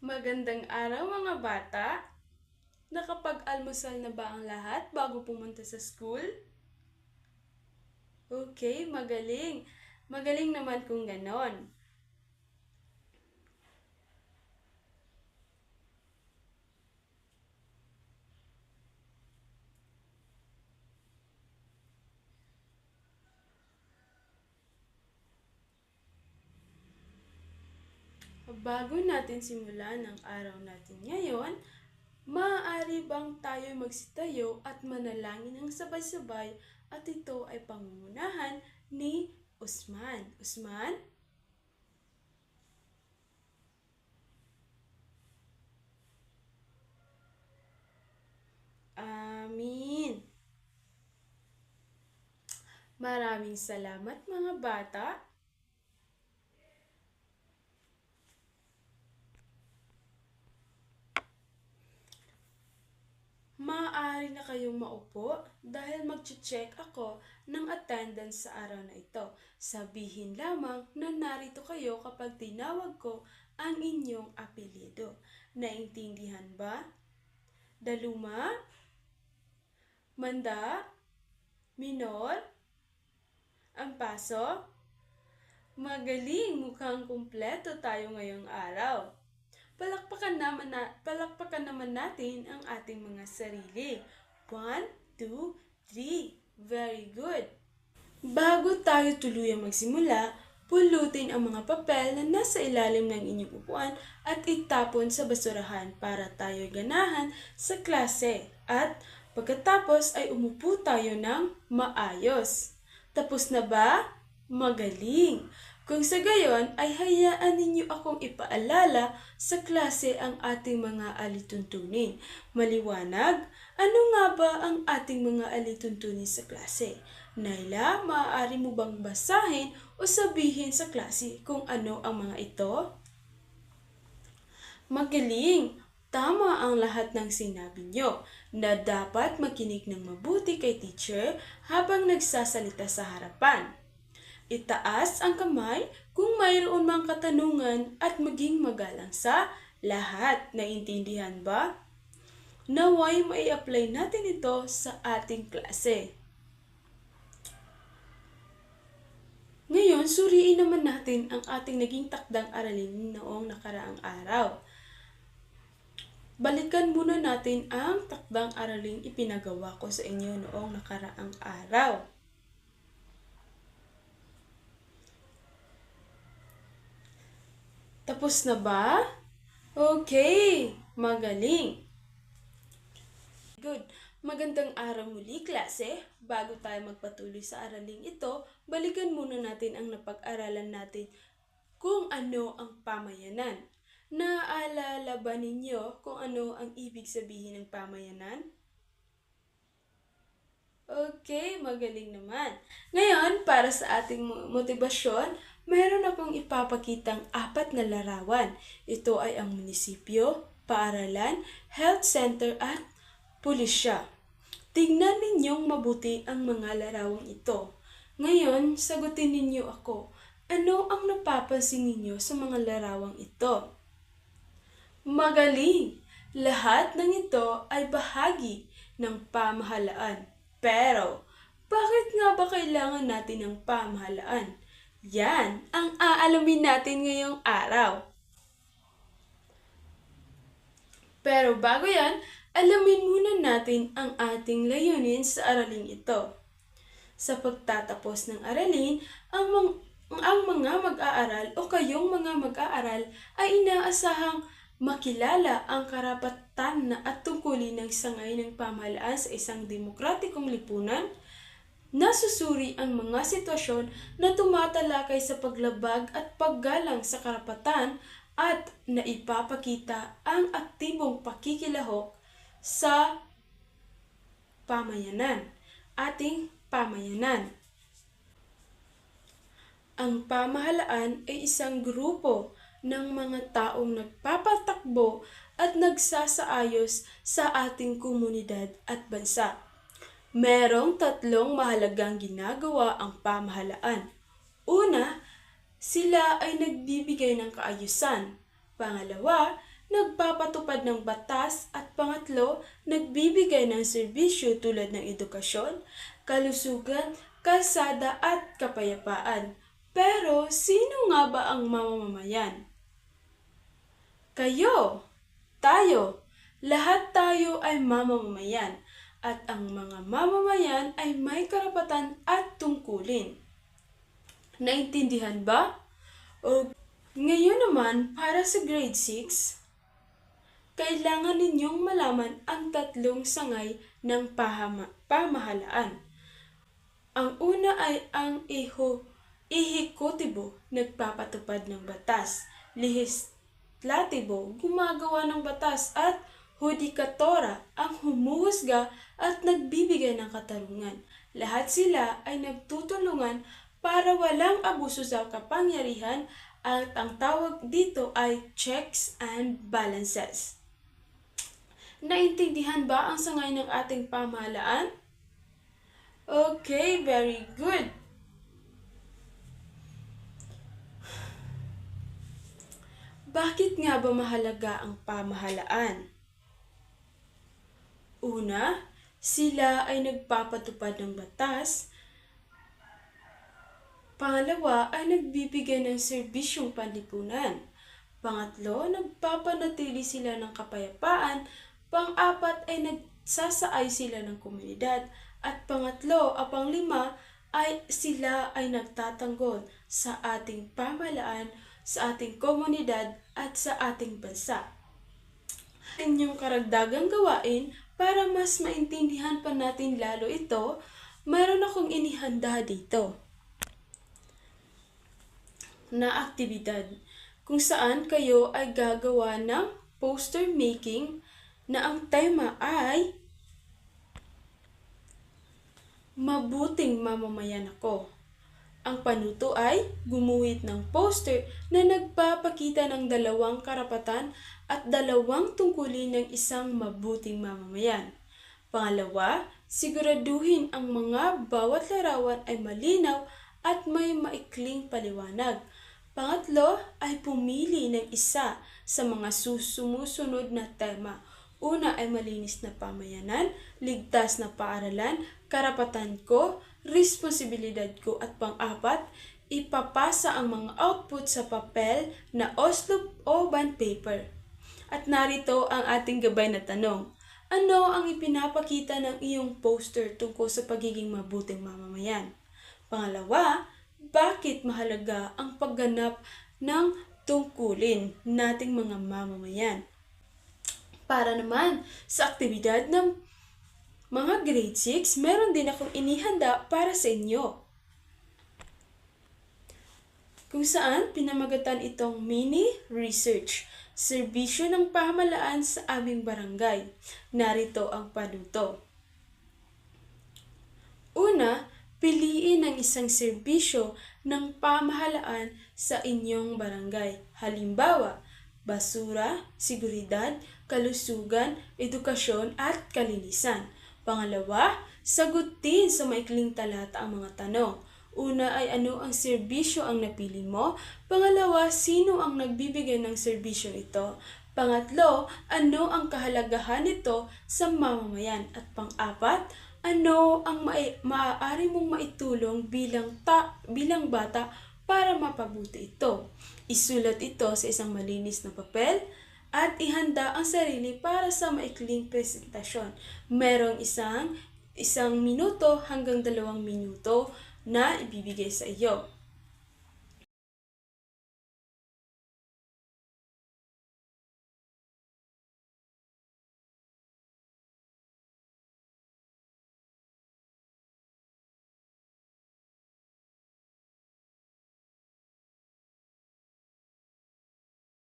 Magandang araw mga bata! Nakapag-almusal na ba ang lahat bago pumunta sa school? Okay, magaling. Magaling naman kung ganon. Bago natin simulan ang araw natin ngayon, maaari bang tayo magsitayo at manalangin ng sabay-sabay at ito ay pangungunahan ni Usman. Usman? Amin. Maraming salamat mga bata. Maaari na kayong maupo dahil mag-check ako ng attendance sa araw na ito. Sabihin lamang na narito kayo kapag tinawag ko ang inyong apelyido. Naintindihan ba? Daluma? Manda? Minor? Ampaso? Magaling! Mukhang kumpleto tayo ngayong araw. Palakpakan naman natin ang ating mga sarili. 1, 2, 3. Very good. Bago tayo tuluyang magsimula, pulutin ang mga papel na nasa ilalim ng inyong upuan at itapon sa basurahan para tayo ganahan sa klase. At pagkatapos ay umupo tayo ng maayos. Tapos na ba? Magaling! Kung sa gayon ay hayaan ninyo akong ipaalala sa klase ang ating mga alituntunin. Maliwanag? Ano nga ba ang ating mga alituntunin sa klase? Naila, maaari mo bang basahin o sabihin sa klase kung ano ang mga ito? Magaling! Tama ang lahat ng sinabi nyo na dapat makinig ng mabuti kay teacher habang nagsasalita sa harapan. Itaas ang kamay kung mayroon mang katanungan at maging magalang sa lahat. Naintindihan ba? Naway mai-apply natin ito sa ating klase. Ngayon, suriin naman natin ang ating naging takdang aralin noong nakaraang araw. Balikan muna natin ang takdang araling ipinagawa ko sa inyo noong nakaraang araw. Tapos na ba? Okay, magaling. Good. Magandang araw muli, klase. Bago tayo magpatuloy sa araling ito, balikan muna natin ang napag-aralan natin kung ano ang pamayanan. Naaalala ba ninyo kung ano ang ibig sabihin ng pamayanan? Okay, magaling naman. Ngayon, para sa ating motibasyon, meron akong ipapakitang 4 na larawan. Ito ay ang munisipyo, paaralan, health center at pulisya. Tignan ninyong mabuti ang mga larawang ito. Ngayon, sagutin ninyo ako. Ano ang napapansin ninyo sa mga larawang ito? Magaling! Lahat ng ito ay bahagi ng pamahalaan. Pero, bakit nga ba kailangan natin ng pamahalaan? Yan ang aalamin natin ngayong araw. Pero bago yan, alamin muna natin ang ating layunin sa araling ito. Sa pagtatapos ng aralin, ang mga mag-aaral o kayong mga mag-aaral ay inaasahang makilala ang karapatan na at tungkulin ng sangay ng pamahalaan sa isang demokratikong lipunan, nasusuri ang mga sitwasyon na tumatalakay sa paglabag at paggalang sa karapatan at naipapakita ang aktibong pakikilahok sa pamayanan, ating pamayanan. Ang pamahalaan ay isang grupo ng mga taong nagpapatakbo at nagsasaayos sa ating komunidad at bansa. Merong 3 mahalagang ginagawa ang pamahalaan. Una, sila ay nagbibigay ng kaayusan. Pangalawa, nagpapatupad ng batas at pangatlo, nagbibigay ng serbisyo tulad ng edukasyon, kalusugan, kalsada at kapayapaan. Pero sino nga ba ang mamamayan? Kayo, tayo, lahat tayo ay mamamayan at ang mga mamamayan ay may karapatan at tungkulin. Naintindihan ba? O ngayon naman, para sa grade 6, kailangan ninyong malaman ang tatlong sangay ng pamahalaan. Ang una ay ang ehekutibo, nagpapatupad ng batas, lehislatibo, gumagawa ng batas, at hudikatora, ang humuhusga at nagbibigay ng katarungan. Lahat sila ay nagtutulungan para walang abuso sa kapangyarihan at ang tawag dito ay checks and balances. Naintindihan ba ang sangay ng ating pamahalaan? Okay, very good. Bakit nga ba mahalaga ang pamahalaan? Una, sila ay nagpapatupad ng batas. Pangalawa ay nagbibigay ng serbisyong panlipunan. Pangatlo, nagpapanatili sila ng kapayapaan. Pang-apat ay nagsasaay sila ng komunidad. At panglima ay sila ay nagtatanggol sa ating pamahalaan, sa ating komunidad at sa ating bansa. Inyong karagdagang gawain para mas maintindihan pa natin lalo ito, mayroon akong inihanda dito na aktibidad kung saan kayo ay gagawa ng poster making na ang tema ay Mabuting Mamamayan Ako. Ang panuto ay gumuhit ng poster na nagpapakita ng dalawang karapatan at dalawang tungkulin ng isang mabuting mamamayan. Pangalawa, siguraduhin ang mga bawat larawan ay malinaw at may maikling paliwanag. Pangatlo ay pumili ng isa sa mga sumusunod na tema. Una ay malinis na pamayanan, ligtas na paaralan, karapatan ko, responsibilidad ko, at pang-apat, ipapasa ang mga output sa papel na oslop o bond paper. At narito ang ating gabay na tanong. Ano ang ipinapakita ng iyong poster tungkol sa pagiging mabuting mamamayan? Pangalawa, bakit mahalaga ang pagganap ng tungkulin nating mga mamamayan? Para naman sa aktibidad ng mga grade 6, meron din akong inihanda para sa inyo. Kung saan pinamagatan itong mini research, serbisyo ng pamahalaan sa aming barangay. Narito ang panuto. Una, piliin ang isang serbisyo ng pamahalaan sa inyong barangay. Halimbawa, basura, seguridad, kalusugan, edukasyon at kalinisan. Pangalawa, sagutin sa maikling talata ang mga tanong. Una ay ano ang serbisyo ang napili mo? Pangalawa, sino ang nagbibigay ng serbisyong ito? Pangatlo, ano ang kahalagahan nito sa mamamayan? At pang-apat, ano ang maaari mong maitulong bilang bata para mapabuti ito? Isulat ito sa isang malinis na papel at ihanda ang sarili para sa maikling presentasyon. Merong isang minuto hanggang 2 minuto na ibibigay sa iyo.